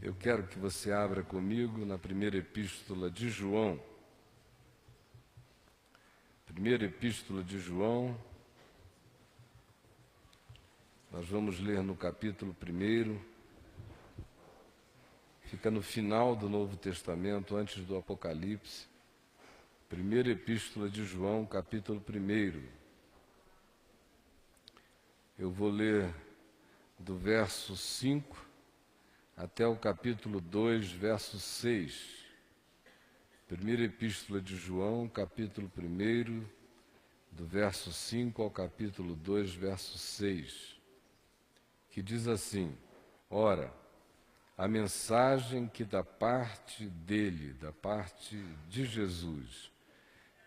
Eu quero que você abra comigo na primeira epístola de João. Primeira epístola de João. Nós vamos ler no capítulo 1. Fica no final do Novo Testamento, antes do Apocalipse. Primeira epístola de João, capítulo 1. Eu vou ler do verso 5 até o capítulo 2, verso 6. Primeira epístola de João, capítulo 1, do verso 5 ao capítulo 2, verso 6, que diz assim: Ora, a mensagem que da parte dele, da parte de Jesus,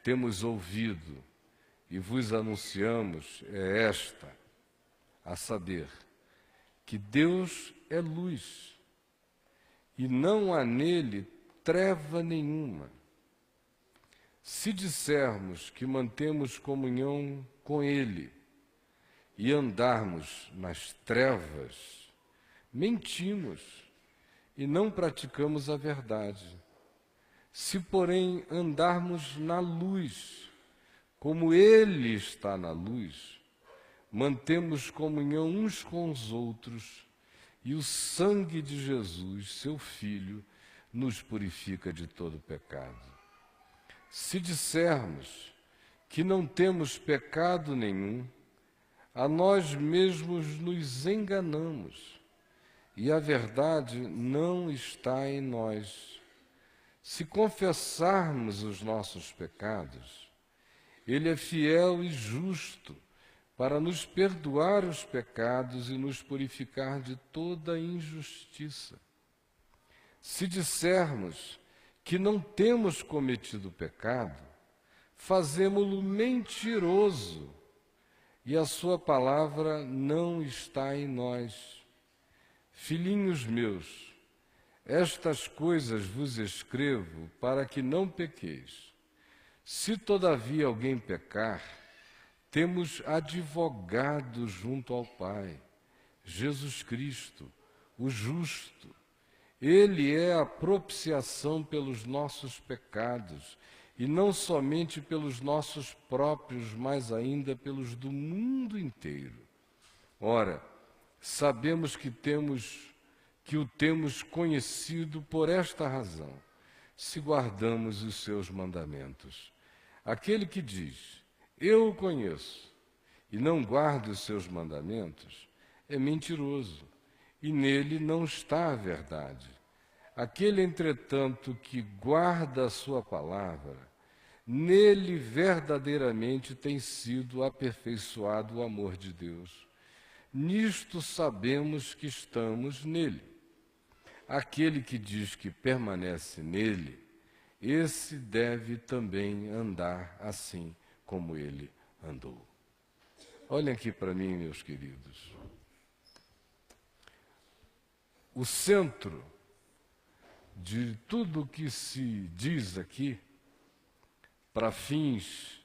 temos ouvido e vos anunciamos é esta, a saber, que Deus é luz, e não há nele treva nenhuma. Se dissermos que mantemos comunhão com ele e andarmos nas trevas, mentimos e não praticamos a verdade. Se, porém, andarmos na luz, como ele está na luz, mantemos comunhão uns com os outros, e o sangue de Jesus, seu Filho, nos purifica de todo pecado. Se dissermos que não temos pecado nenhum, a nós mesmos nos enganamos, e a verdade não está em nós. Se confessarmos os nossos pecados, ele é fiel e justo para nos perdoar os pecados e nos purificar de toda injustiça. Se dissermos que não temos cometido pecado, fazemo-lo mentiroso, e a sua palavra não está em nós. Filhinhos meus, estas coisas vos escrevo para que não pequeis. Se todavia alguém pecar, temos advogado junto ao Pai, Jesus Cristo, o justo. Ele é a propiciação pelos nossos pecados, e não somente pelos nossos próprios, mas ainda pelos do mundo inteiro. Ora, sabemos que o temos conhecido por esta razão, se guardamos os seus mandamentos. Aquele que diz: eu o conheço, e não guarda os seus mandamentos, é mentiroso, e nele não está a verdade. Aquele, entretanto, que guarda a sua palavra, nele verdadeiramente tem sido aperfeiçoado o amor de Deus. Nisto sabemos que estamos nele. Aquele que diz que permanece nele, esse deve também andar assim como ele andou. Olhem aqui para mim, meus queridos. O centro de tudo o que se diz aqui, para fins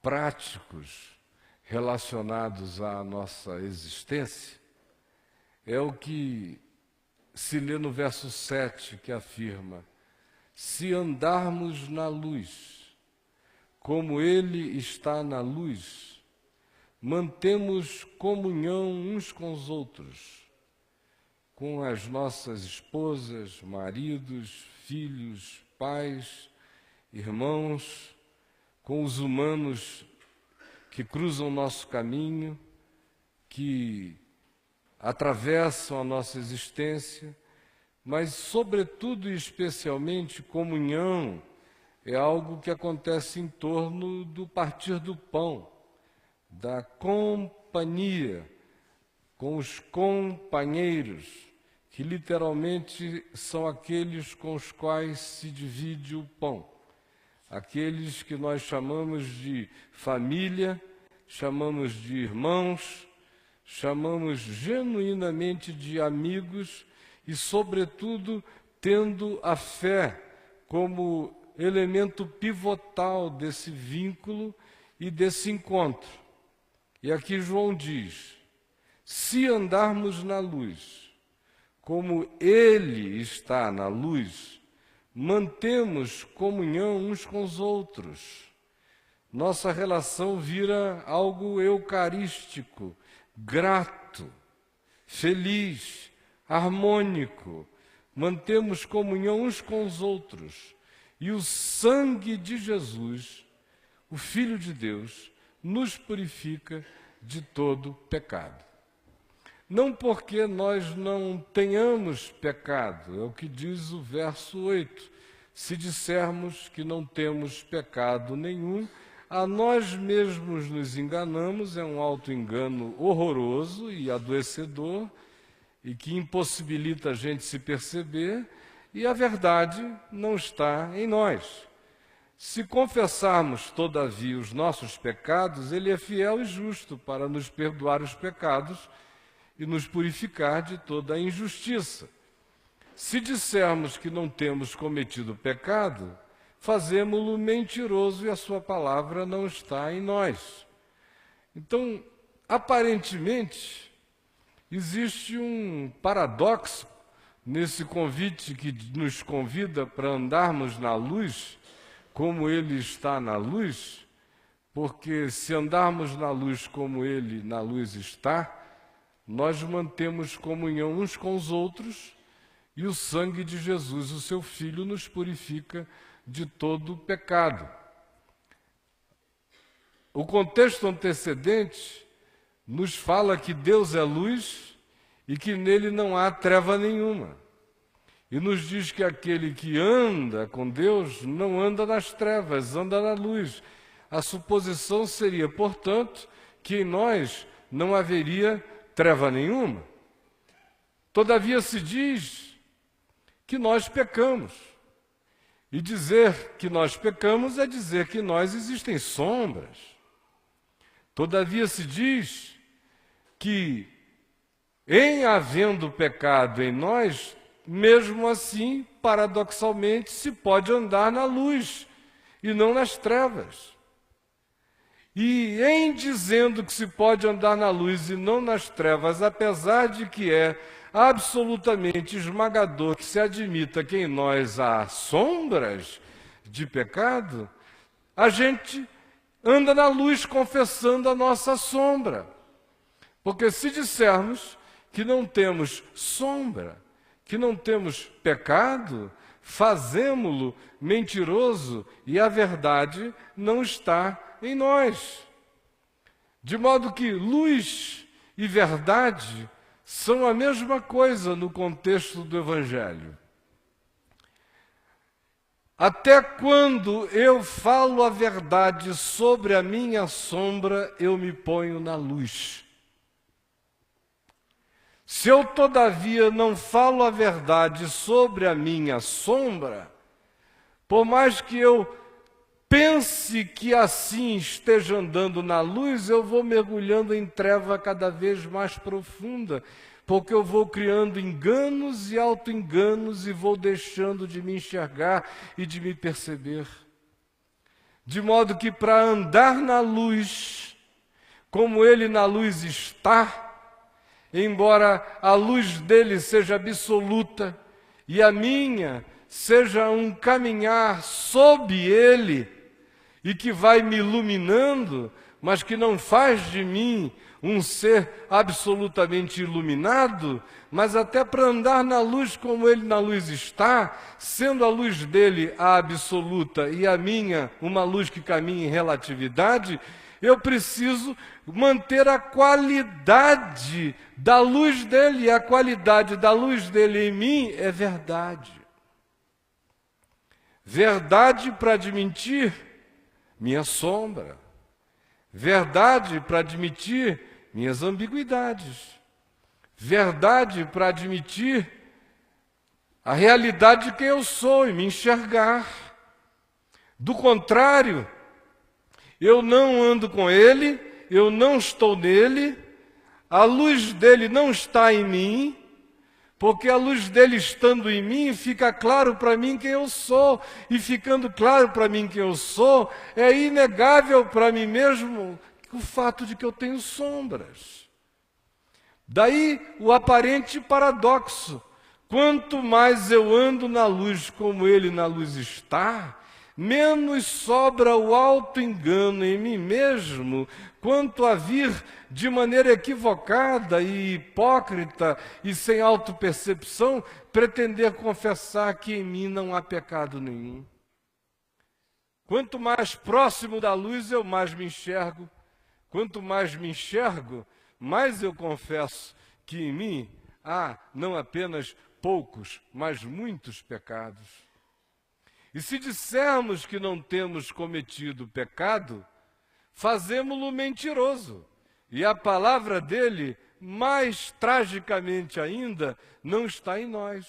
práticos relacionados à nossa existência, é o que se lê no verso 7, que afirma: se andarmos na luz, como ele está na luz, mantemos comunhão uns com os outros, com as nossas esposas, maridos, filhos, pais, irmãos, com os humanos que cruzam nosso caminho, que atravessam a nossa existência, mas, sobretudo e especialmente, comunhão é algo que acontece em torno do partir do pão, da companhia com os companheiros, que literalmente são aqueles com os quais se divide o pão. Aqueles que nós chamamos de família, chamamos de irmãos, chamamos genuinamente de amigos e, sobretudo, tendo a fé como elemento pivotal desse vínculo e desse encontro. E aqui João diz: se andarmos na luz, como Ele está na luz, mantemos comunhão uns com os outros. Nossa relação vira algo eucarístico, grato, feliz, harmônico. Mantemos comunhão uns com os outros. E o sangue de Jesus, o Filho de Deus, nos purifica de todo pecado. Não porque nós não tenhamos pecado, é o que diz o verso 8. Se dissermos que não temos pecado nenhum, a nós mesmos nos enganamos, é um auto-engano horroroso e adoecedor, e que impossibilita a gente se perceber, e a verdade não está em nós. Se confessarmos, todavia, os nossos pecados, Ele é fiel e justo para nos perdoar os pecados e nos purificar de toda a injustiça. Se dissermos que não temos cometido pecado, fazemo-lo mentiroso e a sua palavra não está em nós. Então, aparentemente, existe um paradoxo nesse convite que nos convida para andarmos na luz, como Ele está na luz, porque se andarmos na luz como Ele na luz está, nós mantemos comunhão uns com os outros e o sangue de Jesus, o seu Filho, nos purifica de todo o pecado. O contexto antecedente nos fala que Deus é luz e que nele não há treva nenhuma. E nos diz que aquele que anda com Deus não anda nas trevas, anda na luz. A suposição seria, portanto, que em nós não haveria treva nenhuma. Todavia se diz que nós pecamos. E dizer que nós pecamos é dizer que em nós existem sombras. Todavia se diz que, em havendo pecado em nós, mesmo assim, paradoxalmente, se pode andar na luz e não nas trevas. E em dizendo que se pode andar na luz e não nas trevas, apesar de que é absolutamente esmagador que se admita que em nós há sombras de pecado, a gente anda na luz confessando a nossa sombra. Porque se dissermos que não temos sombra, que não temos pecado, fazemo-lo mentiroso e a verdade não está em nós. De modo que luz e verdade são a mesma coisa no contexto do Evangelho. Até quando eu falo a verdade sobre a minha sombra, eu me ponho na luz. Se eu, todavia, não falo a verdade sobre a minha sombra, por mais que eu pense que assim esteja andando na luz, eu vou mergulhando em treva cada vez mais profunda, porque eu vou criando enganos e auto-enganos e vou deixando de me enxergar e de me perceber. De modo que para andar na luz, como Ele na luz está, embora a luz dele seja absoluta e a minha seja um caminhar sob ele e que vai me iluminando, mas que não faz de mim um ser absolutamente iluminado, mas até para andar na luz como ele na luz está, sendo a luz dele a absoluta e a minha uma luz que caminha em relatividade, eu preciso manter a qualidade da luz dele, e a qualidade da luz dele em mim é verdade. Verdade para admitir minha sombra. Verdade para admitir minhas ambiguidades. Verdade para admitir a realidade de quem eu sou e me enxergar. Do contrário, eu não ando com ele, eu não estou nele, a luz dele não está em mim, porque a luz dele estando em mim, fica claro para mim quem eu sou, e ficando claro para mim quem eu sou, é inegável para mim mesmo o fato de que eu tenho sombras. Daí o aparente paradoxo Quanto mais eu ando na luz como ele na luz está, menos sobra o auto-engano em mim mesmo, quanto a vir de maneira equivocada e hipócrita e sem autopercepção, pretender confessar que em mim não há pecado nenhum. Quanto mais próximo da luz eu mais me enxergo, quanto mais me enxergo, mais eu confesso que em mim há não apenas poucos, mas muitos pecados. E se dissermos que não temos cometido pecado, fazemo-lo mentiroso. E a palavra dele, mais tragicamente ainda, não está em nós.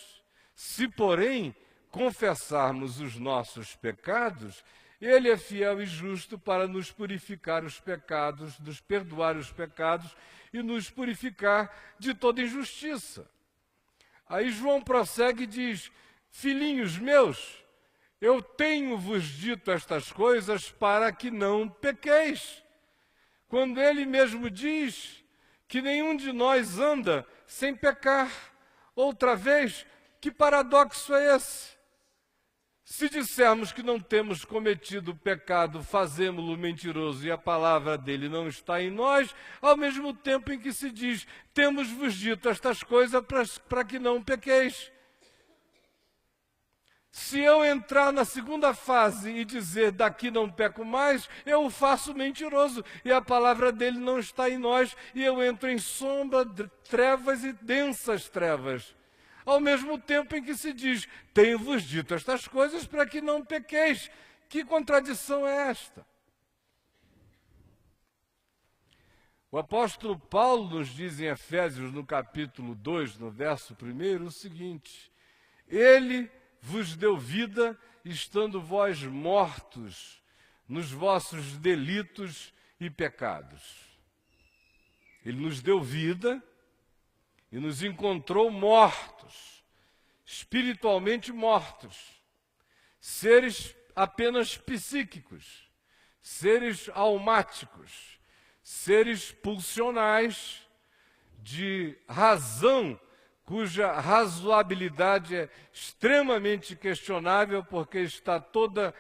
Se, porém, confessarmos os nossos pecados, ele é fiel e justo para nos purificar os pecados, nos perdoar os pecados e nos purificar de toda injustiça. Aí João prossegue e diz: filhinhos meus, eu tenho-vos dito estas coisas para que não pequeis. Quando ele mesmo diz que nenhum de nós anda sem pecar. Outra vez, que paradoxo é esse? Se dissermos que não temos cometido pecado, fazemo-lo mentiroso e a palavra dele não está em nós, ao mesmo tempo em que se diz, temos-vos dito estas coisas para que não pequeis. Se eu entrar na segunda fase e dizer daqui não peco mais, eu o faço mentiroso e a palavra dele não está em nós e eu entro em sombra, trevas e densas trevas. Ao mesmo tempo em que se diz, tenho-vos dito estas coisas para que não pequeis. Que contradição é esta? O apóstolo Paulo nos diz em Efésios, no capítulo 2, no verso 1, o seguinte: ele vos deu vida, estando vós mortos nos vossos delitos e pecados. Ele nos deu vida e nos encontrou mortos, espiritualmente mortos, seres apenas psíquicos, seres almáticos, seres pulsionais, de razão, cuja razoabilidade é extremamente questionável, porque está toda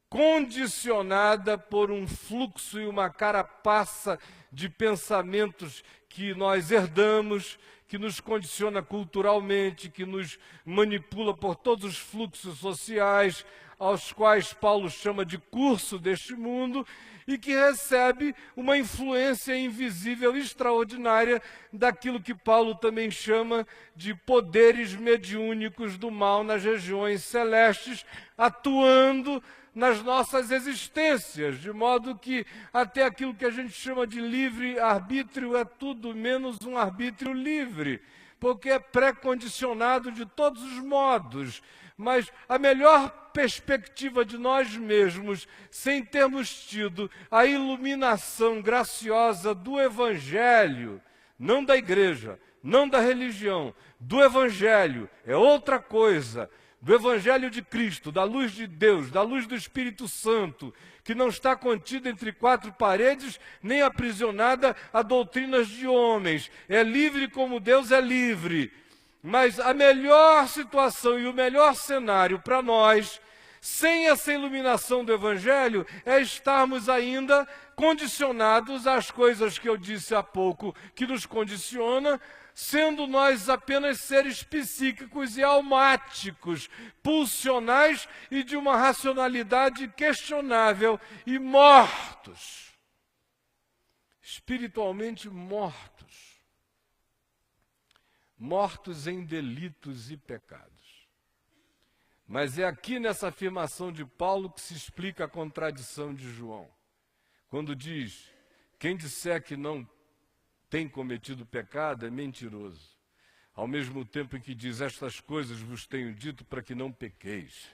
condicionada por um fluxo e uma carapaça de pensamentos que nós herdamos, que nos condiciona culturalmente, que nos manipula por todos os fluxos sociais, aos quais Paulo chama de curso deste mundo, e que recebe uma influência invisível extraordinária daquilo que Paulo também chama de poderes mediúnicos do mal nas regiões celestes, atuando nas nossas existências, de modo que até aquilo que a gente chama de livre-arbítrio é tudo menos um arbítrio livre, porque é pré-condicionado de todos os modos. Mas a melhor perspectiva de nós mesmos, sem termos tido a iluminação graciosa do Evangelho, não da igreja, não da religião, do Evangelho, é outra coisa, do Evangelho de Cristo, da luz de Deus, da luz do Espírito Santo, que não está contida entre quatro paredes, nem aprisionada a doutrinas de homens, é livre como Deus é livre. Mas a melhor situação e o melhor cenário para nós, sem essa iluminação do Evangelho, é estarmos ainda condicionados às coisas que eu disse há pouco, que nos condiciona, sendo nós apenas seres psíquicos e almáticos, pulsionais e de uma racionalidade questionável e mortos, espiritualmente mortos. Mortos em delitos e pecados. Mas é aqui nessa afirmação de Paulo que se explica a contradição de João. Quando diz, quem disser que não tem cometido pecado é mentiroso. Ao mesmo tempo em que diz, estas coisas vos tenho dito para que não pequeis.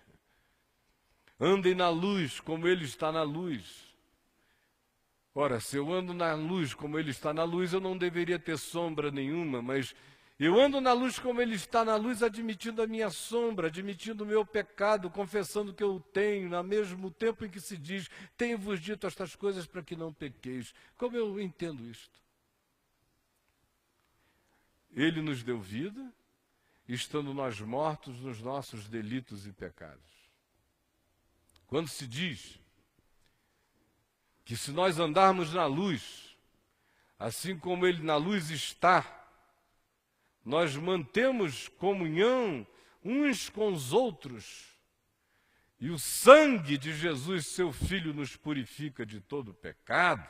Andem na luz como ele está na luz. Ora, se eu ando na luz como ele está na luz, eu não deveria ter sombra nenhuma, mas eu ando na luz como ele está na luz, admitindo a minha sombra, admitindo o meu pecado, confessando que eu tenho, ao mesmo tempo em que se diz, tenho-vos dito estas coisas para que não pequeis. Como eu entendo isto? Ele nos deu vida, estando nós mortos nos nossos delitos e pecados. Quando se diz que se nós andarmos na luz, assim como Ele na luz está, nós mantemos comunhão uns com os outros, e o sangue de Jesus, seu Filho, nos purifica de todo pecado,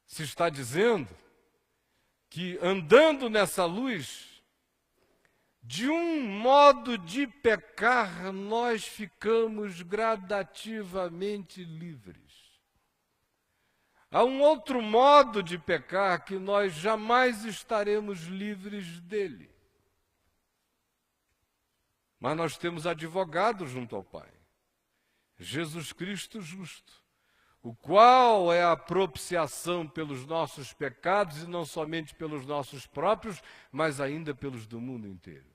se está dizendo que andando nessa luz, de um modo de pecar, nós ficamos gradativamente livres. Há um outro modo de pecar que nós jamais estaremos livres dele. Mas nós temos advogado junto ao Pai, Jesus Cristo justo, o qual é a propiciação pelos nossos pecados, e não somente pelos nossos próprios, mas ainda pelos do mundo inteiro.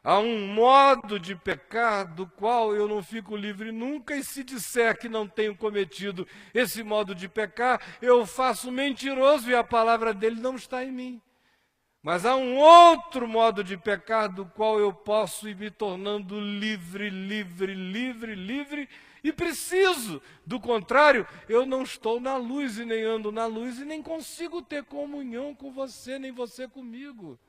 Há um modo de pecar do qual eu não fico livre nunca, e se disser que não tenho cometido esse modo de pecar, eu faço mentiroso e a palavra dele não está em mim. Mas há um outro modo de pecar do qual eu posso ir me tornando livre, e preciso. Do contrário, eu não estou na luz e nem ando na luz e nem consigo ter comunhão com você, nem você comigo.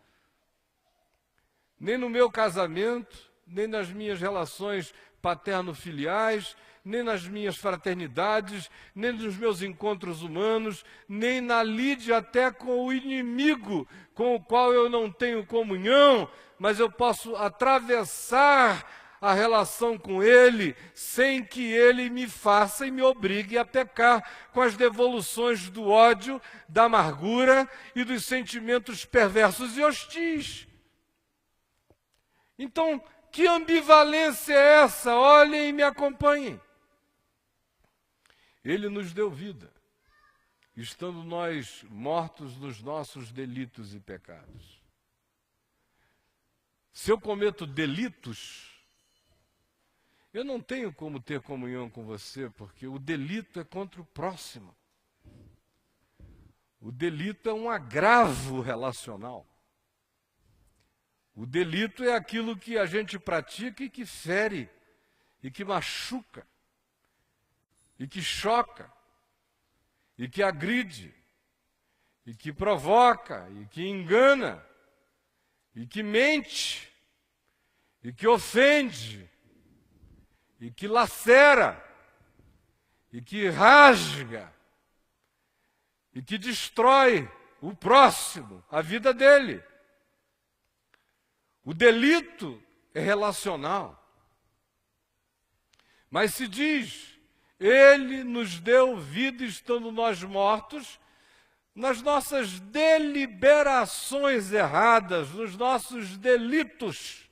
Nem no meu casamento, nem nas minhas relações paterno-filiais, nem nas minhas fraternidades, nem nos meus encontros humanos, nem na lide até com o inimigo, com o qual eu não tenho comunhão, mas eu posso atravessar a relação com ele sem que ele me faça e me obrigue a pecar com as devoluções do ódio, da amargura e dos sentimentos perversos e hostis. Então, que ambivalência é essa? Olhem e me acompanhem. Ele nos deu vida, estando nós mortos nos nossos delitos e pecados. Se eu cometo delitos, eu não tenho como ter comunhão com você, porque o delito é contra o próximo. O delito é um agravo relacional. O delito é aquilo que a gente pratica e que fere, e que machuca, e que choca, e que agride, e que provoca, e que engana, e que mente, e que ofende, e que lacera, e que rasga, e que destrói o próximo, a vida dele. O delito é relacional. Mas se diz, ele nos deu vida estando nós mortos, nas nossas deliberações erradas, nos nossos delitos.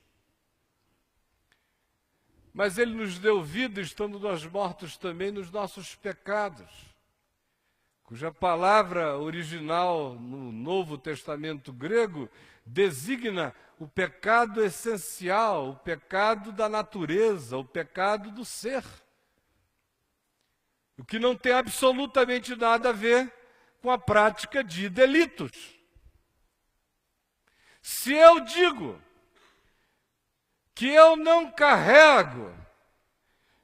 Mas ele nos deu vida estando nós mortos também nos nossos pecados, cuja palavra original no Novo Testamento grego designa o pecado essencial, o pecado da natureza, o pecado do ser. O que não tem absolutamente nada a ver com a prática de delitos. Se eu digo que eu não carrego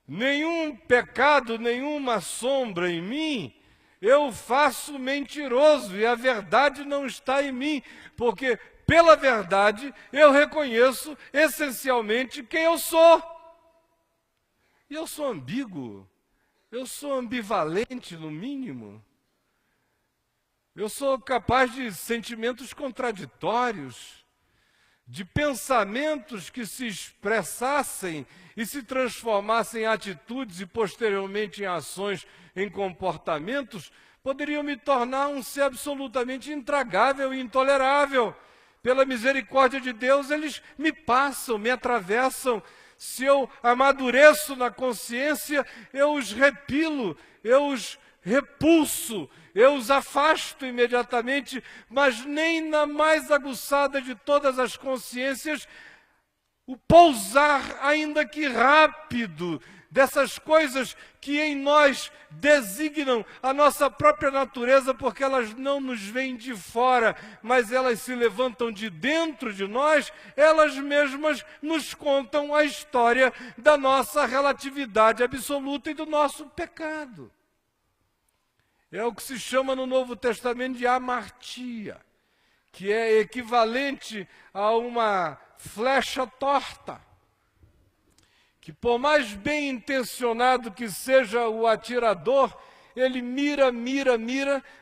nenhum pecado, nenhuma sombra em mim, eu faço mentiroso e a verdade não está em mim, porque pela verdade eu reconheço essencialmente quem eu sou. E eu sou ambíguo, eu sou ambivalente no mínimo. Eu sou capaz de sentimentos contraditórios, de pensamentos que se expressassem e se transformassem em atitudes e posteriormente em ações, em comportamentos, poderiam me tornar um ser absolutamente intragável e intolerável. Pela misericórdia de Deus, eles me passam, me atravessam. Se eu amadureço na consciência, eu os repilo, eu os repulso, eu os afasto imediatamente, mas nem na mais aguçada de todas as consciências, o pousar, ainda que rápido, dessas coisas que em nós designam a nossa própria natureza, porque elas não nos vêm de fora, mas elas se levantam de dentro de nós, elas mesmas nos contam a história da nossa relatividade absoluta e do nosso pecado. É o que se chama no Novo Testamento de amartia, que é equivalente a uma flecha torta, que por mais bem intencionado que seja o atirador, ele mira,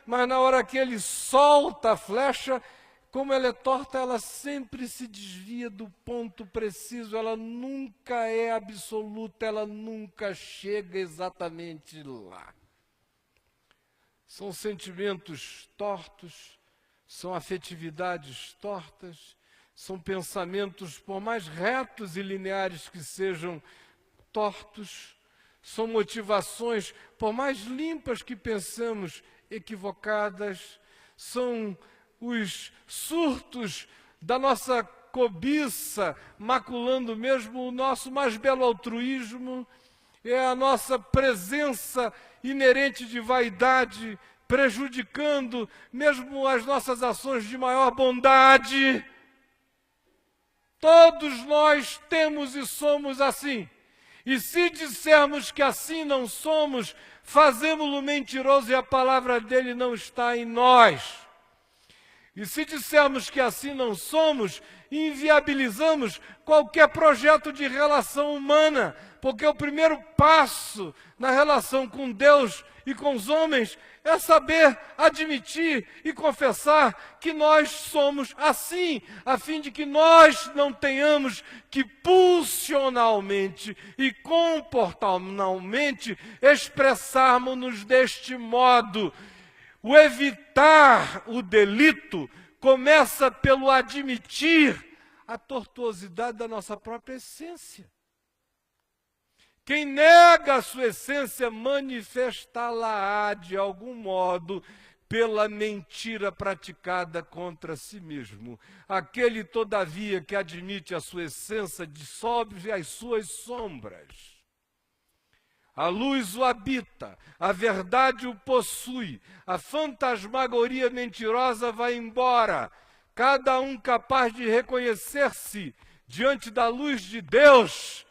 mas na hora que ele solta a flecha, como ela é torta, ela sempre se desvia do ponto preciso, ela nunca é absoluta, ela nunca chega exatamente lá. São sentimentos tortos, são afetividades tortas, são pensamentos, por mais retos e lineares que sejam, tortos. São motivações, por mais limpas que pensemos, equivocadas. São os surtos da nossa cobiça, maculando mesmo o nosso mais belo altruísmo. É a nossa presença inerente de vaidade, prejudicando mesmo as nossas ações de maior bondade. Todos nós temos e somos assim. E se dissermos que assim não somos, fazemo-lo mentiroso e a palavra dele não está em nós. E se dissermos que assim não somos, inviabilizamos qualquer projeto de relação humana, porque o primeiro passo na relação com Deus e com os homens é saber admitir e confessar que nós somos assim, a fim de que nós não tenhamos que pulsionalmente e comportamentalmente expressarmos-nos deste modo. O evitar o delito começa pelo admitir a tortuosidade da nossa própria essência. Quem nega a sua essência manifestá-la-á de algum modo pela mentira praticada contra si mesmo. Aquele, todavia, que admite a sua essência dissolve as suas sombras. A luz o habita, a verdade o possui, a fantasmagoria mentirosa vai embora. Cada um capaz de reconhecer-se diante da luz de Deus,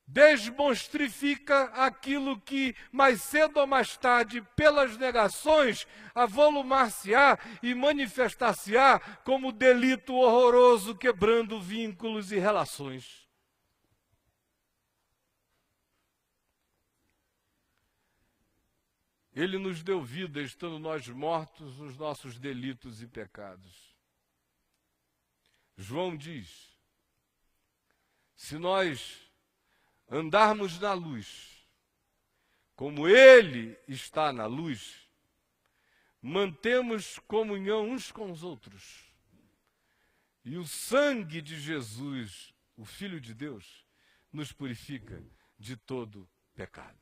desmonstrifica aquilo que, mais cedo ou mais tarde, pelas negações, avolumar-se-á e manifestar-se-á como delito horroroso, quebrando vínculos e relações. Ele nos deu vida, estando nós mortos nos nossos delitos e pecados. João diz, se nós andarmos na luz, como Ele está na luz, mantemos comunhão uns com os outros. E o sangue de Jesus, o Filho de Deus, nos purifica de todo pecado.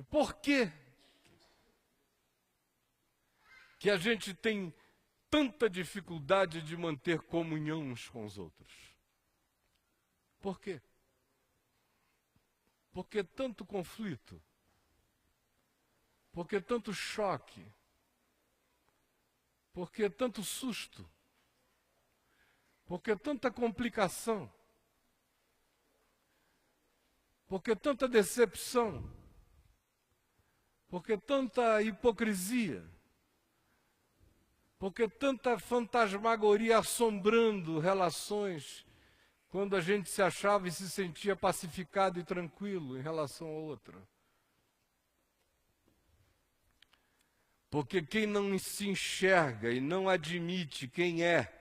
Por quê que a gente tem tanta dificuldade de manter comunhão uns com os outros? Por quê? Por que tanto conflito? Por que tanto choque? Por que tanto susto? Por que tanta complicação? Por que tanta decepção? Por que tanta hipocrisia? Por que tanta fantasmagoria assombrando relações, quando a gente se achava e se sentia pacificado e tranquilo em relação a outra? Porque quem não se enxerga e não admite quem é,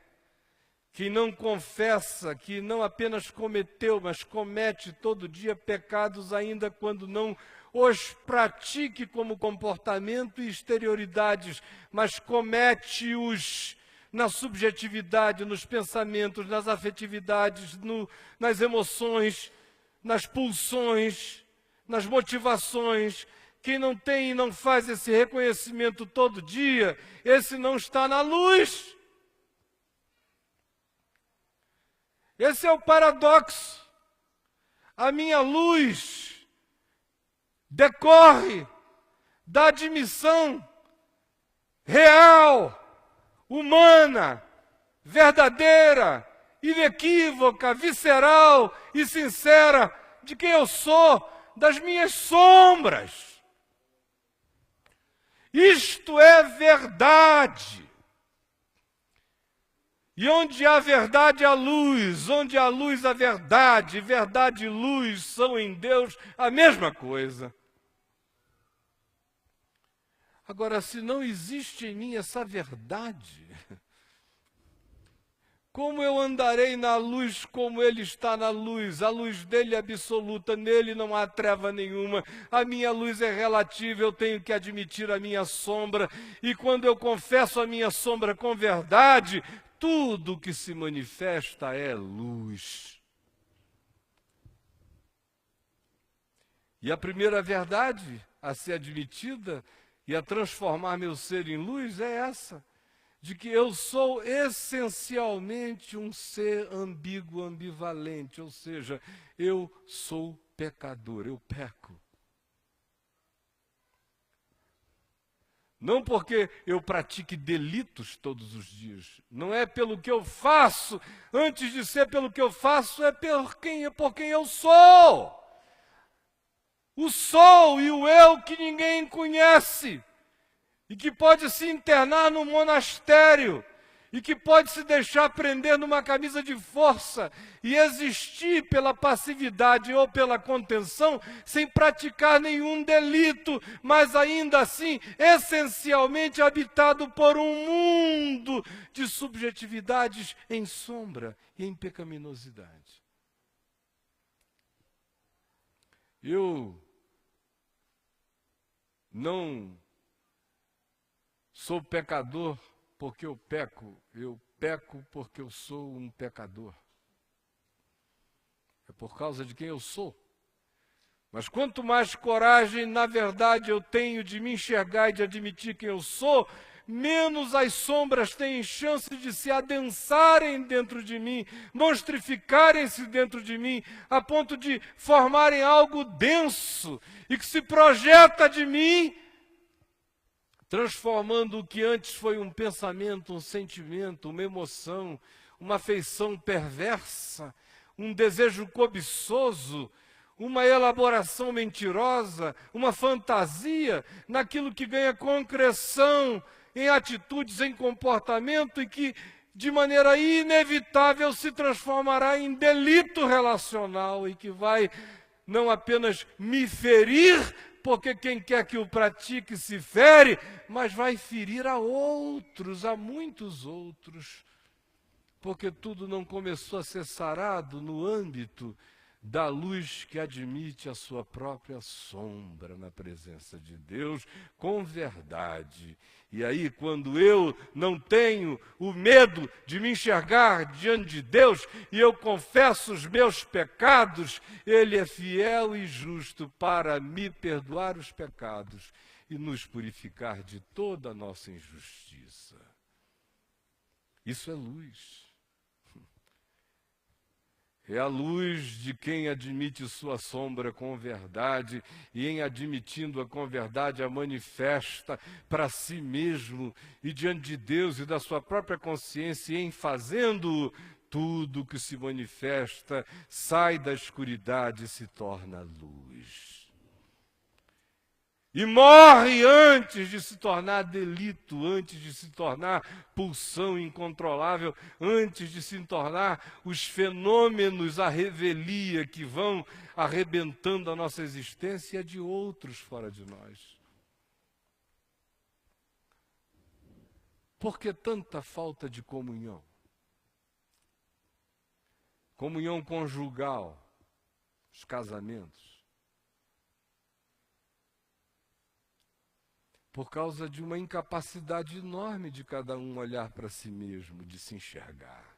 quem não confessa que não apenas cometeu, mas comete todo dia pecados ainda quando não os pratique como comportamento e exterioridades, mas comete-os na subjetividade, nos pensamentos, nas afetividades, nas emoções, nas pulsões, nas motivações. Quem não tem e não faz esse reconhecimento todo dia, esse não está na luz. Esse é o paradoxo. A minha luz decorre da admissão real, humana, verdadeira, inequívoca, visceral e sincera de quem eu sou, das minhas sombras. Isto é verdade. E onde há verdade, há luz. Onde há luz, há verdade. Verdade e luz são em Deus a mesma coisa. Agora, se não existe em mim essa verdade, como eu andarei na luz como Ele está na luz? A luz dele é absoluta, nele não há treva nenhuma. A minha luz é relativa, eu tenho que admitir a minha sombra. E quando eu confesso a minha sombra com verdade, tudo que se manifesta é luz. E a primeira verdade a ser admitida e a transformar meu ser em luz é essa, de que eu sou essencialmente um ser ambíguo, ambivalente, ou seja, eu sou pecador, eu peco. Não porque eu pratique delitos todos os dias, não é pelo que eu faço, antes de ser pelo que eu faço, é por quem eu sou. O sou e o eu que ninguém conhece, e que pode se internar num monastério, e que pode se deixar prender numa camisa de força e existir pela passividade ou pela contenção, sem praticar nenhum delito, mas ainda assim, essencialmente habitado por um mundo de subjetividades em sombra e em pecaminosidade. Eu não sou pecador porque eu peco porque eu sou um pecador. É por causa de quem eu sou. Mas quanto mais coragem, na verdade, eu tenho de me enxergar e de admitir quem eu sou, menos as sombras têm chance de se adensarem dentro de mim, monstrificarem-se dentro de mim, a ponto de formarem algo denso e que se projeta de mim, transformando o que antes foi um pensamento, um sentimento, uma emoção, uma afeição perversa, um desejo cobiçoso, uma elaboração mentirosa, uma fantasia, naquilo que ganha concreção em atitudes, em comportamento e que, de maneira inevitável, se transformará em delito relacional e que vai não apenas me ferir, porque quem quer que o pratique se fere, mas vai ferir a outros, a muitos outros, porque tudo não começou a ser sarado no âmbito da luz que admite a sua própria sombra na presença de Deus, com verdade. E aí, quando eu não tenho o medo de me enxergar diante de Deus, e eu confesso os meus pecados, Ele é fiel e justo para me perdoar os pecados e nos purificar de toda a nossa injustiça. Isso é luz. É a luz de quem admite sua sombra com verdade e, em admitindo-a com verdade, a manifesta para si mesmo e diante de Deus e da sua própria consciência, e em fazendo-o, tudo que se manifesta sai da escuridade e se torna luz. E morre antes de se tornar delito, antes de se tornar pulsão incontrolável, antes de se tornar os fenômenos, a revelia que vão arrebentando a nossa existência e a de outros fora de nós. Por que tanta falta de comunhão? Comunhão conjugal, os casamentos. Por causa de uma incapacidade enorme de cada um olhar para si mesmo, de se enxergar.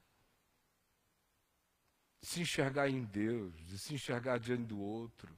De se enxergar em Deus, de se enxergar diante do outro.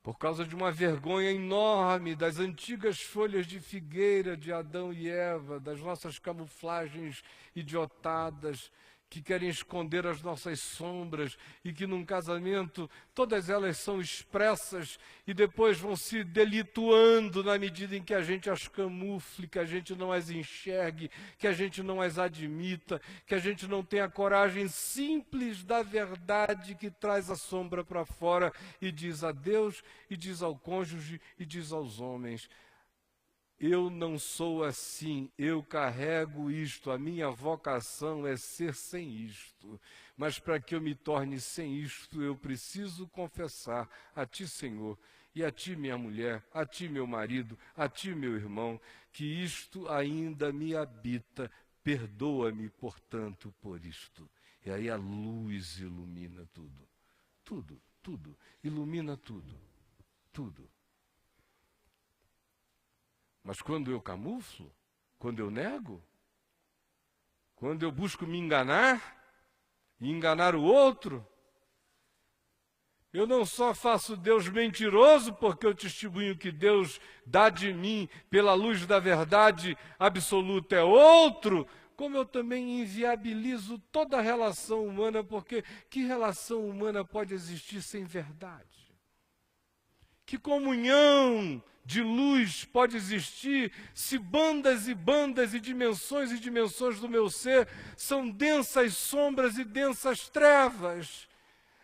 Por causa de uma vergonha enorme das antigas folhas de figueira de Adão e Eva, das nossas camuflagens idiotadas, que querem esconder as nossas sombras e que num casamento todas elas são expressas e depois vão se delituando na medida em que a gente as camufle, que a gente não as enxergue, que a gente não as admita, que a gente não tenha a coragem simples da verdade que traz a sombra para fora e diz a Deus, e diz ao cônjuge, e diz aos homens: eu não sou assim, eu carrego isto, a minha vocação é ser sem isto. Mas para que eu me torne sem isto, eu preciso confessar a Ti, Senhor, e a Ti, minha mulher, a Ti, meu marido, a Ti, meu irmão, que isto ainda me habita, perdoa-me, portanto, por isto. E aí a luz ilumina tudo, tudo, ilumina tudo. Mas quando eu camuflo, quando eu nego, quando eu busco me enganar e enganar o outro, eu não só faço Deus mentiroso, porque eu testemunho que Deus dá de mim pela luz da verdade absoluta é outro, como eu também inviabilizo toda a relação humana, porque que relação humana pode existir sem verdade? Que comunhão de luz pode existir se bandas e bandas e dimensões do meu ser são densas sombras e densas trevas?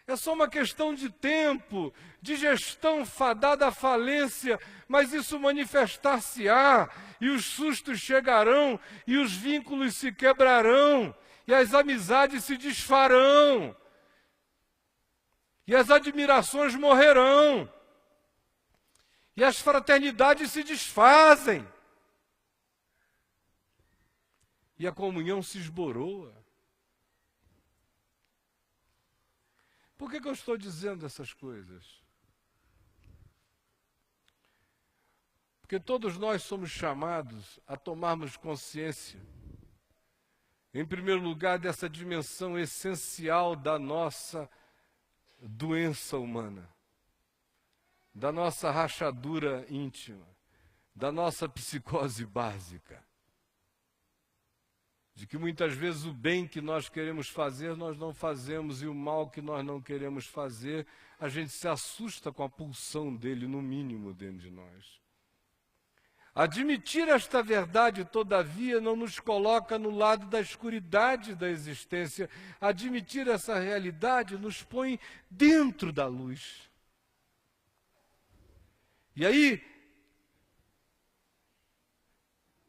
É só uma questão de tempo, de gestão fadada à falência, mas isso manifestar-se-á, e os sustos chegarão, e os vínculos se quebrarão, e as amizades se desfarão, e as admirações morrerão. E as fraternidades se desfazem. E a comunhão se esboroa. Por que eu estou dizendo essas coisas? Porque todos nós somos chamados a tomarmos consciência, em primeiro lugar, dessa dimensão essencial da nossa doença humana, da nossa rachadura íntima, da nossa psicose básica. De que muitas vezes o bem que nós queremos fazer, nós não fazemos, e o mal que nós não queremos fazer, a gente se assusta com a pulsão dele, no mínimo, dentro de nós. Admitir esta verdade, todavia, não nos coloca no lado da escuridade da existência. Admitir essa realidade nos põe dentro da luz. E aí,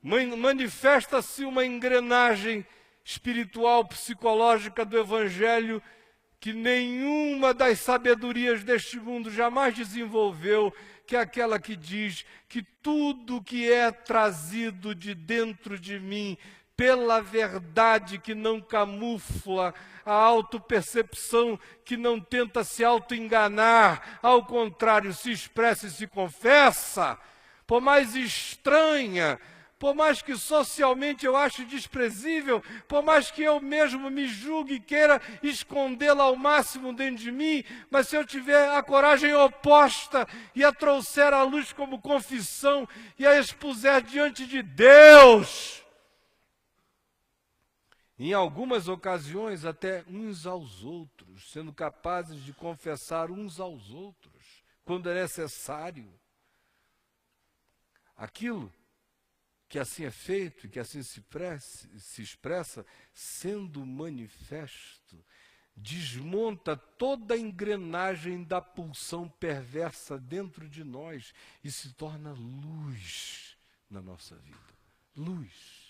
manifesta-se uma engrenagem espiritual, psicológica do Evangelho que nenhuma das sabedorias deste mundo jamais desenvolveu, que é aquela que diz que tudo que é trazido de dentro de mim, pela verdade que não camufla, a autopercepção que não tenta se auto-enganar, ao contrário, se expressa e se confessa, por mais estranha, por mais que socialmente eu ache desprezível, por mais que eu mesmo me julgue e queira escondê-la ao máximo dentro de mim, mas se eu tiver a coragem oposta e a trouxer à luz como confissão e a expuser diante de Deus, em algumas ocasiões até uns aos outros, sendo capazes de confessar uns aos outros, quando é necessário, aquilo que assim é feito, que assim se expressa, sendo manifesto, desmonta toda a engrenagem da pulsão perversa dentro de nós e se torna luz na nossa vida. Luz.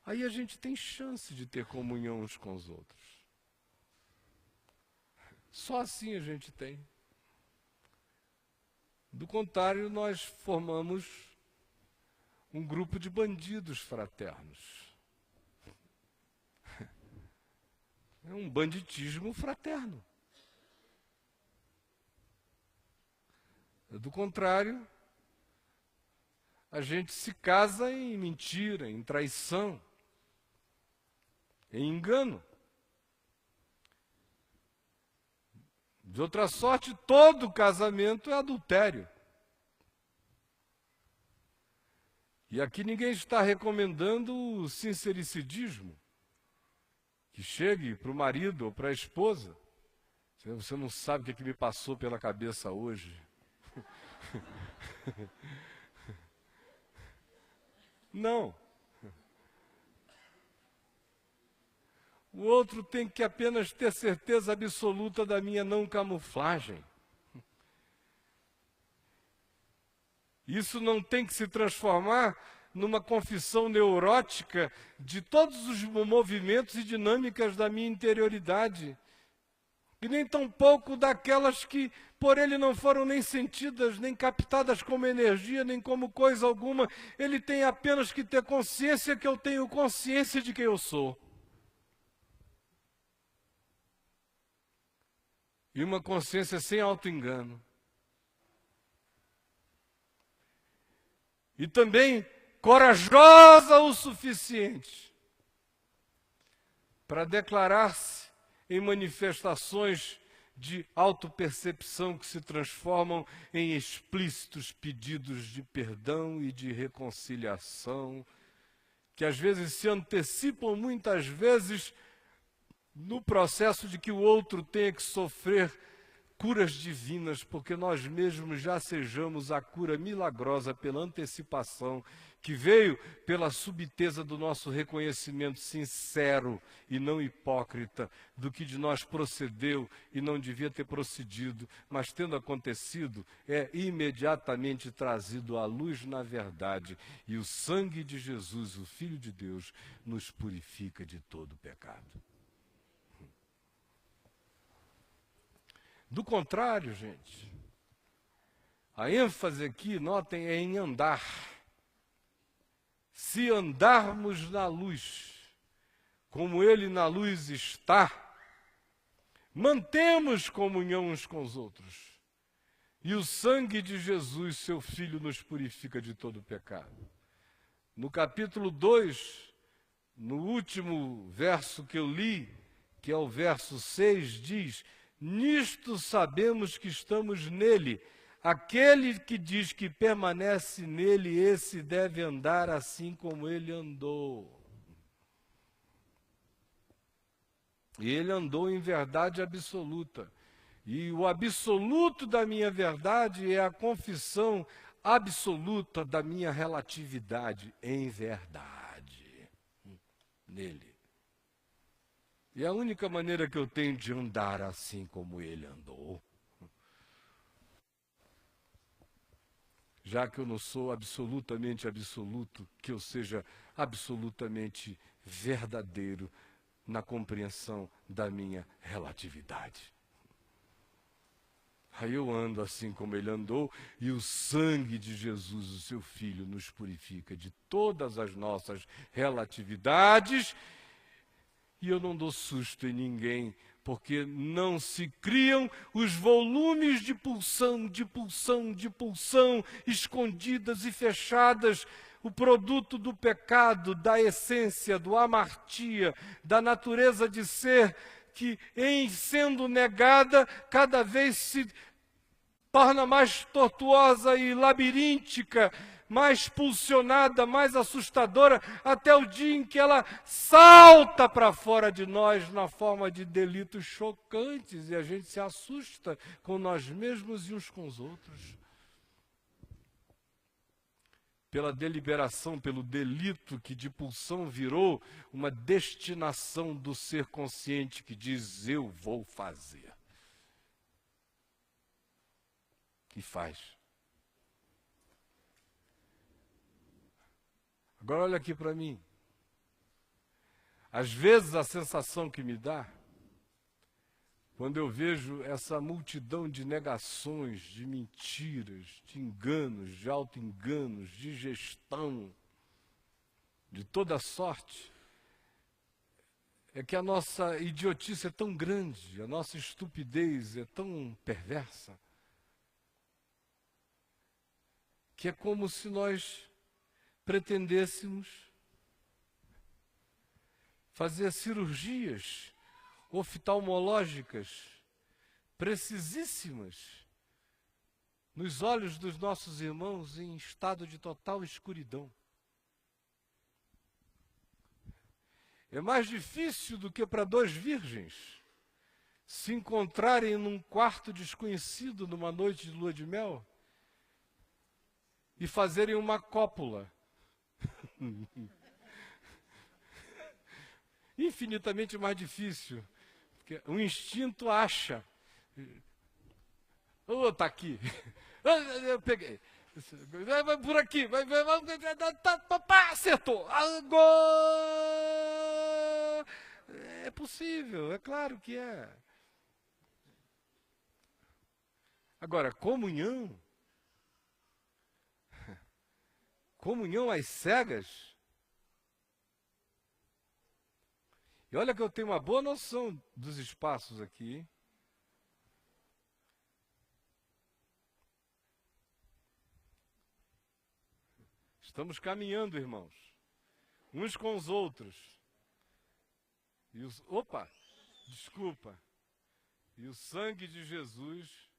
Aí a gente tem chance de ter comunhão uns com os outros. Só assim a gente tem. Do contrário, nós formamos um grupo de bandidos fraternos. É um banditismo fraterno. Do contrário, a gente se casa em mentira, em traição, em engano. De outra sorte, todo casamento é adultério. E aqui ninguém está recomendando o sincericídio, que chegue para o marido ou para a esposa. Você não sabe o que me passou pela cabeça hoje. Não. O outro tem que apenas ter certeza absoluta da minha não camuflagem. Isso não tem que se transformar numa confissão neurótica de todos os movimentos e dinâmicas da minha interioridade. E nem tampouco daquelas que por ele não foram nem sentidas, nem captadas como energia, nem como coisa alguma. Ele tem apenas que ter consciência que eu tenho consciência de quem eu sou. E uma consciência sem auto-engano. E também corajosa o suficiente para declarar-se em manifestações de autopercepção que se transformam em explícitos pedidos de perdão e de reconciliação, que às vezes se antecipam muitas vezes no processo de que o outro tenha que sofrer curas divinas, porque nós mesmos já sejamos a cura milagrosa pela antecipação, que veio pela subteza do nosso reconhecimento sincero e não hipócrita do que de nós procedeu e não devia ter procedido, mas tendo acontecido, é imediatamente trazido à luz na verdade, e o sangue de Jesus, o Filho de Deus, nos purifica de todo pecado. Do contrário, gente, a ênfase aqui, notem, é em andar. Se andarmos na luz, como Ele na luz está, mantemos comunhão uns com os outros. E o sangue de Jesus, seu Filho, nos purifica de todo pecado. No capítulo 2, no último verso que eu li, que é o verso 6, diz: nisto sabemos que estamos nele. Aquele que diz que permanece nele, esse deve andar assim como ele andou. E ele andou em verdade absoluta. E o absoluto da minha verdade é a confissão absoluta da minha relatividade em verdade. Nele. E a única maneira que eu tenho de andar assim como ele andou, já que eu não sou absolutamente absoluto, que eu seja absolutamente verdadeiro na compreensão da minha relatividade. Aí eu ando assim como ele andou, e o sangue de Jesus, o seu Filho, nos purifica de todas as nossas relatividades. E eu não dou susto em ninguém, porque não se criam os volumes de pulsão, escondidas e fechadas, o produto do pecado, da essência, do amartia, da natureza de ser, que em sendo negada, cada vez se torna mais tortuosa e labiríntica, mais pulsionada, mais assustadora, até o dia em que ela salta para fora de nós na forma de delitos chocantes, e a gente se assusta com nós mesmos e uns com os outros. Pela deliberação, pelo delito que de pulsão virou uma destinação do ser consciente que diz: eu vou fazer. E faz. Agora olha aqui para mim. Às vezes a sensação que me dá, quando eu vejo essa multidão de negações, de mentiras, de enganos, de auto-enganos, de gestão, de toda sorte, é que a nossa idiotice é tão grande, a nossa estupidez é tão perversa, que é como se nós pretendêssemos fazer cirurgias oftalmológicas precisíssimas nos olhos dos nossos irmãos em estado de total escuridão. É mais difícil do que para dois virgens se encontrarem num quarto desconhecido numa noite de lua de mel e fazerem uma cópula. Infinitamente mais difícil. Porque o instinto acha. Oh, tá aqui. Eu peguei. Vai por aqui. Acertou. Gol! É possível, é claro que é. Agora, comunhão às cegas. E olha que eu tenho uma boa noção dos espaços aqui. Estamos caminhando, irmãos, uns com os outros. Desculpa. E o sangue de Jesus,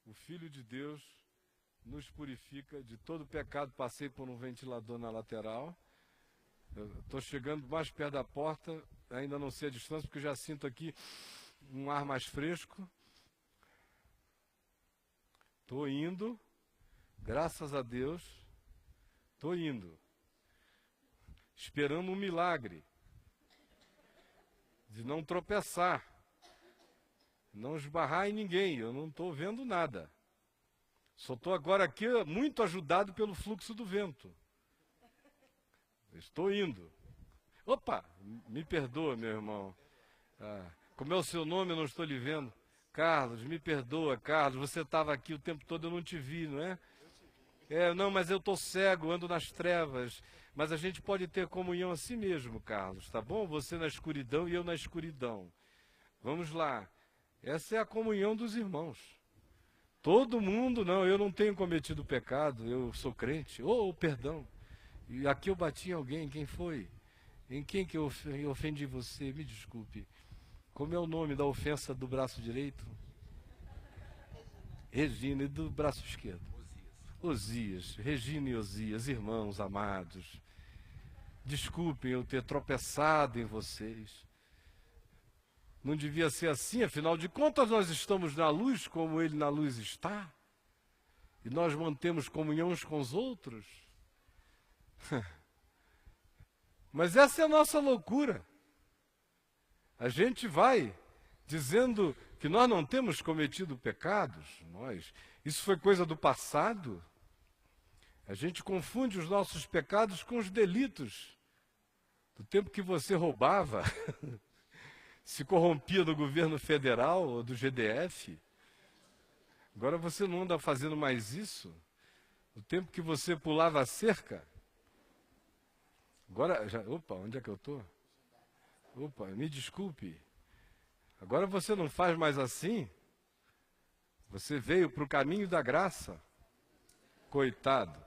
o Filho de Deus, nos purifica de todo pecado. Passei por um ventilador na lateral. Estou chegando mais perto da porta, ainda não sei a distância, porque eu já sinto aqui um ar mais fresco. Estou indo, graças a Deus, estou indo, esperando um milagre, de não tropeçar, não esbarrar em ninguém. Eu não estou vendo nada. Só estou agora aqui muito ajudado pelo fluxo do vento. Estou indo. Opa, me perdoa, meu irmão. Como é o seu nome? Eu não estou lhe vendo. Carlos, me perdoa, Carlos. Você estava aqui o tempo todo, eu não te vi, não é? Não, mas eu estou cego, ando nas trevas. Mas a gente pode ter comunhão assim mesmo, Carlos, tá bom? Você na escuridão e eu na escuridão. Vamos lá. Essa é a comunhão dos irmãos. Todo mundo, não, eu não tenho cometido pecado, eu sou crente. Perdão. E aqui eu bati em alguém, quem foi? Em quem que eu ofendi você? Me desculpe. Como é o nome da ofensa do braço direito? Regina. E do braço esquerdo? Osias. Regina e Osias, irmãos amados. Desculpem eu ter tropeçado em vocês. Não devia ser assim, afinal de contas nós estamos na luz como Ele na luz está. E nós mantemos comunhão uns com os outros. Mas essa é a nossa loucura. A gente vai dizendo que nós não temos cometido pecados. Isso foi coisa do passado. A gente confunde os nossos pecados com os delitos. Do tempo que você roubava, se corrompia no governo federal ou do GDF. Agora você não anda fazendo mais isso. O tempo que você pulava a cerca. Agora, onde é que eu estou? Me desculpe. Agora você não faz mais assim. Você veio para o caminho da graça. Coitado.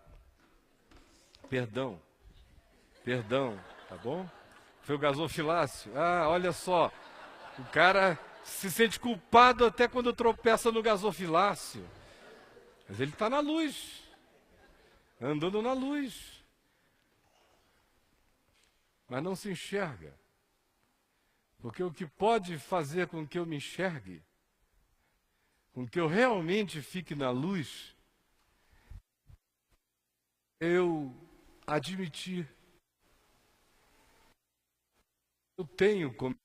Perdão, tá bom? Foi o gasofilácio. Olha só. O cara se sente culpado até quando tropeça no gasofilácio. Mas ele está na luz. Andando na luz. Mas não se enxerga. Porque o que pode fazer com que eu me enxergue, com que eu realmente fique na luz, eu admitir. Eu tenho comigo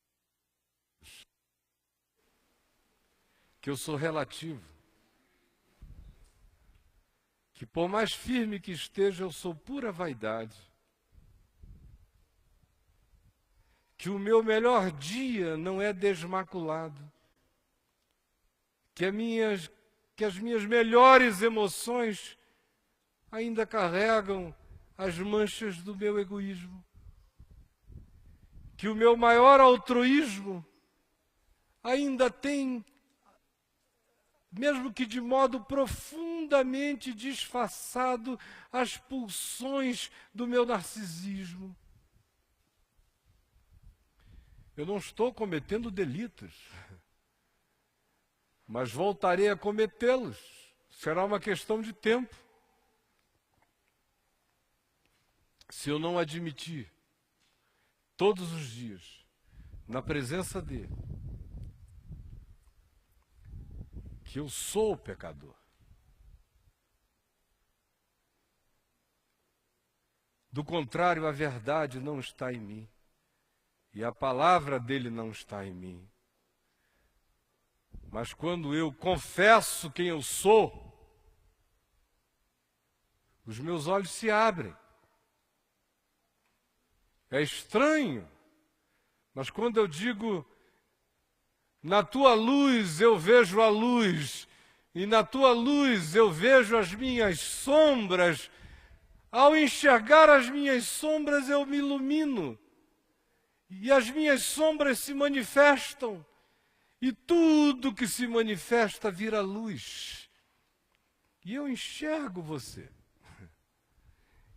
que eu sou relativo. Que por mais firme que esteja, eu sou pura vaidade. Que o meu melhor dia não é desmaculado. Que as minhas melhores emoções ainda carregam as manchas do meu egoísmo. Que o meu maior altruísmo ainda tem, mesmo que de modo profundamente disfarçado, as pulsões do meu narcisismo. Eu não estou cometendo delitos, mas voltarei a cometê-los. Será uma questão de tempo. Se eu não admitir todos os dias, na presença dele, que eu sou pecador. Do contrário, a verdade não está em mim, e a palavra dele não está em mim. Mas quando eu confesso quem eu sou, os meus olhos se abrem. É estranho, mas quando eu digo, na tua luz eu vejo a luz, e na tua luz eu vejo as minhas sombras, ao enxergar as minhas sombras eu me ilumino, e as minhas sombras se manifestam, e tudo que se manifesta vira luz. E eu enxergo você,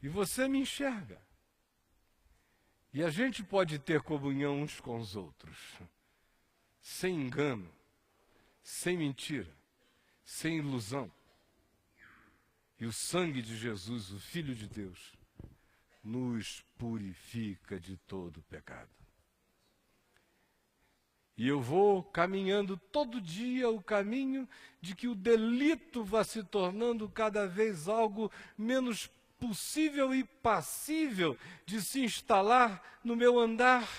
e você me enxerga. E a gente pode ter comunhão uns com os outros, sem engano, sem mentira, sem ilusão. E o sangue de Jesus, o Filho de Deus, nos purifica de todo pecado. E eu vou caminhando todo dia o caminho de que o delito vá se tornando cada vez algo menos possível e passível de se instalar no meu andar,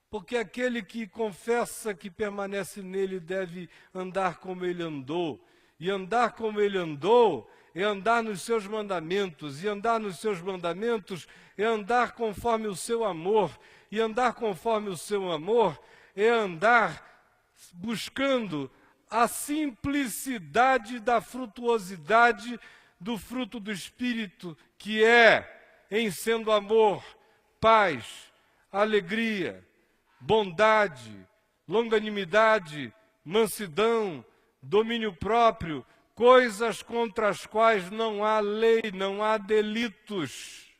porque aquele que confessa que permanece nele deve andar como ele andou, e andar como ele andou é andar nos seus mandamentos, e andar nos seus mandamentos é andar conforme o seu amor, e andar conforme o seu amor é andar buscando a simplicidade da frutuosidade do fruto do Espírito, que é, em sendo amor, paz, alegria, bondade, longanimidade, mansidão, domínio próprio, coisas contra as quais não há lei, não há delitos.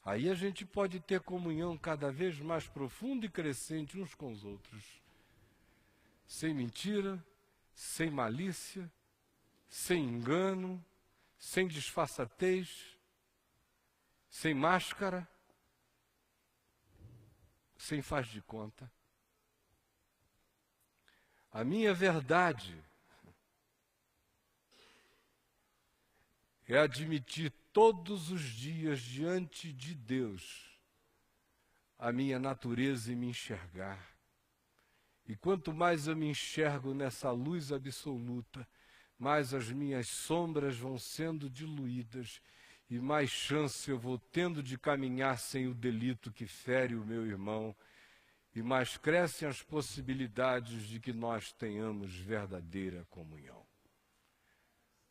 Aí a gente pode ter comunhão cada vez mais profunda e crescente uns com os outros, sem mentira, sem malícia, sem engano, sem disfarçatez, sem máscara, sem faz de conta. A minha verdade é admitir todos os dias diante de Deus a minha natureza e me enxergar. E quanto mais eu me enxergo nessa luz absoluta, mais as minhas sombras vão sendo diluídas e mais chance eu vou tendo de caminhar sem o delito que fere o meu irmão, e mais crescem as possibilidades de que nós tenhamos verdadeira comunhão.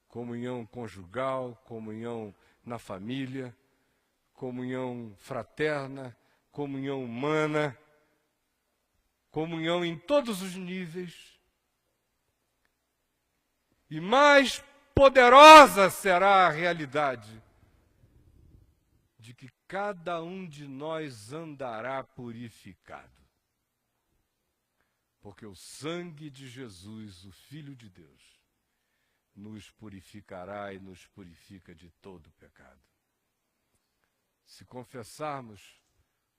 Comunhão conjugal, comunhão na família, comunhão fraterna, comunhão humana, comunhão em todos os níveis. E mais poderosa será a realidade de que cada um de nós andará purificado. Porque o sangue de Jesus, o Filho de Deus, nos purificará e nos purifica de todo pecado. Se confessarmos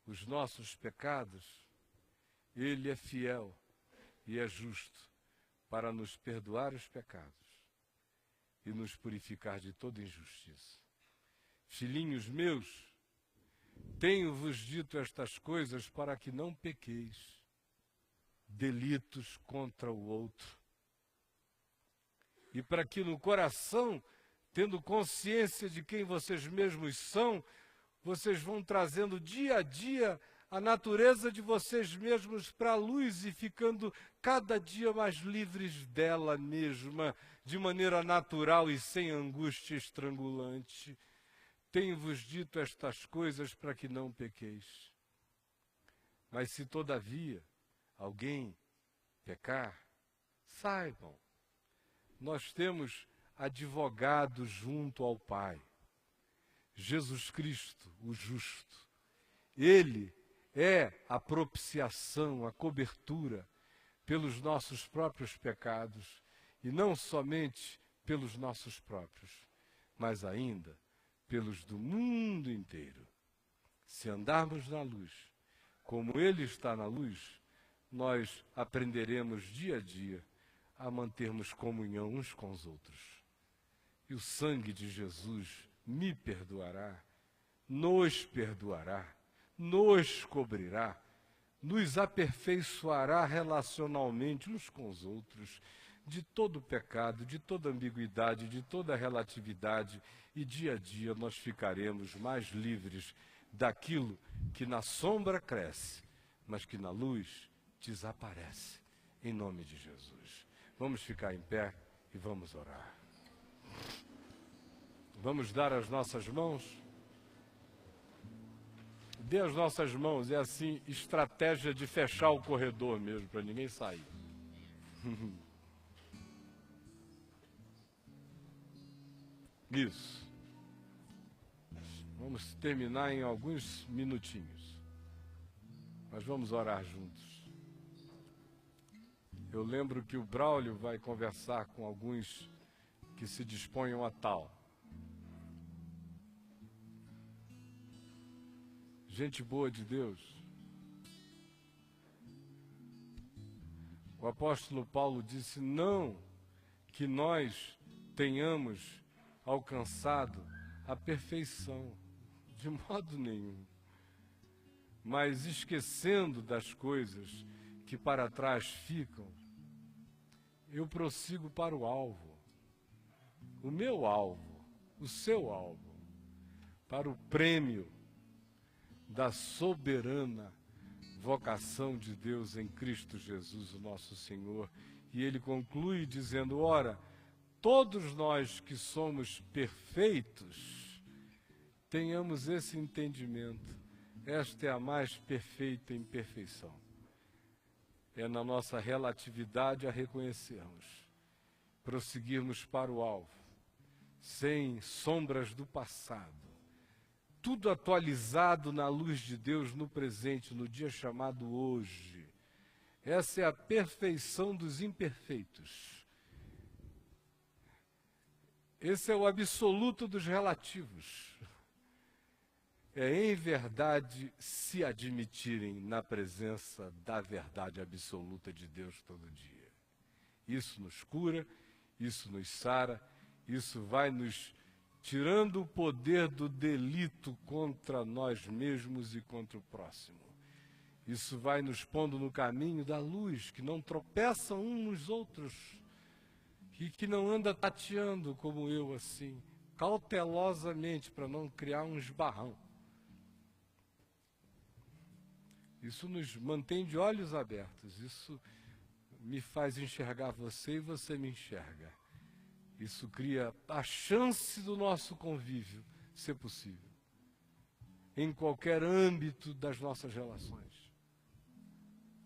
os nossos pecados, Ele é fiel e é justo para nos perdoar os pecados e nos purificar de toda injustiça. Filhinhos meus, tenho-vos dito estas coisas para que não pequeis delitos contra o outro, e para que no coração, tendo consciência de quem vocês mesmos são, vocês vão trazendo dia a dia a natureza de vocês mesmos para a luz e ficando cada dia mais livres dela mesma, de maneira natural e sem angústia estrangulante. Tenho-vos dito estas coisas para que não pequeis. Mas se todavia alguém pecar, saibam, nós temos advogado junto ao Pai, Jesus Cristo, o justo. Ele é a propiciação, a cobertura pelos nossos próprios pecados, e não somente pelos nossos próprios, mas ainda pelos do mundo inteiro. Se andarmos na luz, como Ele está na luz, nós aprenderemos dia a dia a mantermos comunhão uns com os outros. E o sangue de Jesus me perdoará, nos perdoará, nos cobrirá, nos aperfeiçoará relacionalmente uns com os outros, de todo pecado, de toda ambiguidade, de toda relatividade, e dia a dia nós ficaremos mais livres daquilo que na sombra cresce, mas que na luz desaparece, em nome de Jesus. Vamos ficar em pé e vamos orar. Vamos dar as nossas mãos. Dê as nossas mãos, é assim, estratégia de fechar o corredor mesmo, para ninguém sair. Isso. Vamos terminar em alguns minutinhos. Mas vamos orar juntos. Eu lembro que o Braulio vai conversar com alguns que se disponham a tal. Gente boa de Deus. O apóstolo Paulo disse, não que nós tenhamos alcançado a perfeição, de modo nenhum, mas esquecendo das coisas que para trás ficam, eu prossigo para o alvo, o meu alvo, o seu alvo, para o prêmio da soberana vocação de Deus em Cristo Jesus, o nosso Senhor. E ele conclui dizendo, ora, todos nós que somos perfeitos, tenhamos esse entendimento. Esta é a mais perfeita imperfeição. É na nossa relatividade a reconhecermos, prosseguirmos para o alvo, sem sombras do passado, tudo atualizado na luz de Deus no presente, no dia chamado hoje. Essa é a perfeição dos imperfeitos. Esse é o absoluto dos relativos. É em verdade se admitirem na presença da verdade absoluta de Deus todo dia. Isso nos cura, isso nos sara, isso vai nos tirando o poder do delito contra nós mesmos e contra o próximo. Isso vai nos pondo no caminho da luz, que não tropeçam uns nos outros, e que não anda tateando como eu assim, cautelosamente, para não criar um esbarrão. Isso nos mantém de olhos abertos, isso me faz enxergar você e você me enxerga. Isso cria a chance do nosso convívio ser possível, em qualquer âmbito das nossas relações.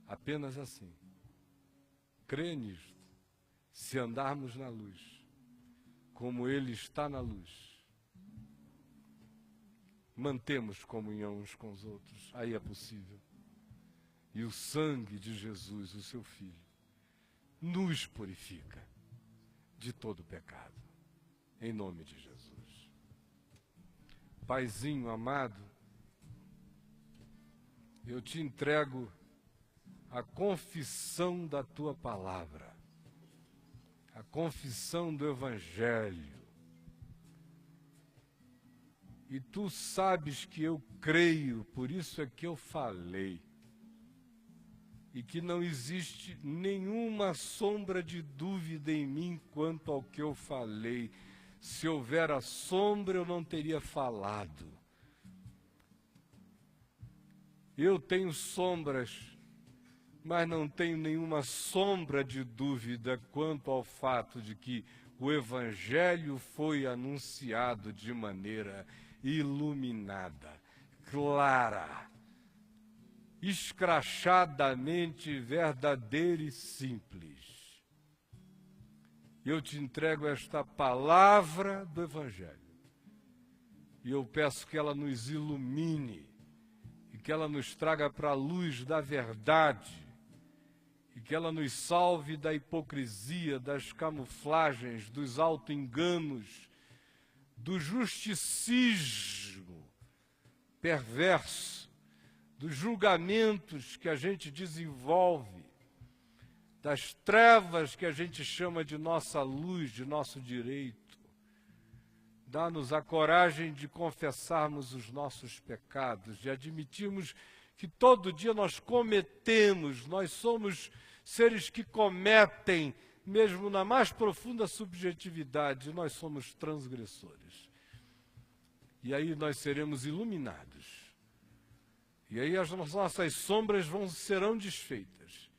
Apenas assim. Crê nisto. Se andarmos na luz, como Ele está na luz, mantemos comunhão uns com os outros, aí é possível. E o sangue de Jesus, o seu Filho, nos purifica de todo pecado, em nome de Jesus. Paizinho amado, eu te entrego a confissão da tua palavra, a confissão do Evangelho. E tu sabes que eu creio, por isso é que eu falei. E que não existe nenhuma sombra de dúvida em mim quanto ao que eu falei. Se houver a sombra, eu não teria falado. Eu tenho sombras, mas não tenho nenhuma sombra de dúvida quanto ao fato de que o Evangelho foi anunciado de maneira iluminada, clara, escrachadamente verdadeira e simples. Eu te entrego esta palavra do Evangelho e eu peço que ela nos ilumine e que ela nos traga para a luz da verdade e que ela nos salve da hipocrisia, das camuflagens, dos auto-enganos, do justicismo perverso, dos julgamentos que a gente desenvolve, das trevas que a gente chama de nossa luz, de nosso direito. Dá-nos a coragem de confessarmos os nossos pecados, de admitirmos que todo dia nós cometemos, nós somos seres que cometem, mesmo na mais profunda subjetividade, nós somos transgressores. E aí nós seremos iluminados. E aí as nossas sombras serão desfeitas.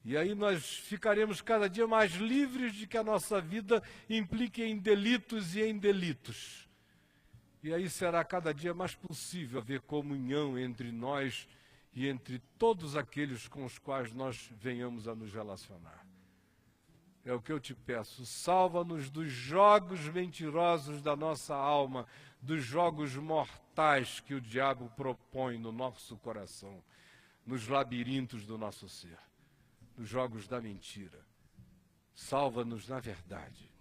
E aí nós ficaremos cada dia mais livres de que a nossa vida implique em delitos e em delitos. E aí será cada dia mais possível haver comunhão entre nós e entre todos aqueles com os quais nós venhamos a nos relacionar. É o que eu te peço, salva-nos dos jogos mentirosos da nossa alma, dos jogos mortais que o diabo propõe no nosso coração, nos labirintos do nosso ser, nos jogos da mentira. Salva-nos na verdade.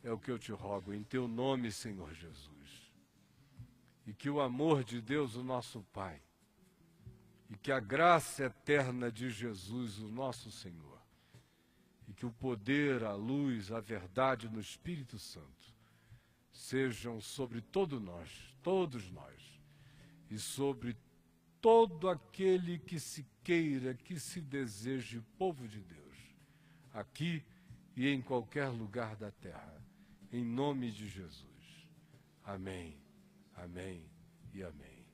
É o que eu te rogo, em teu nome, Senhor Jesus. E que o amor de Deus, o nosso Pai, e que a graça eterna de Jesus, o nosso Senhor, e que o poder, a luz, a verdade no Espírito Santo sejam sobre todos nós, e sobre todo aquele que se queira, que se deseje povo de Deus, aqui e em qualquer lugar da terra, em nome de Jesus. Amém, amém e amém.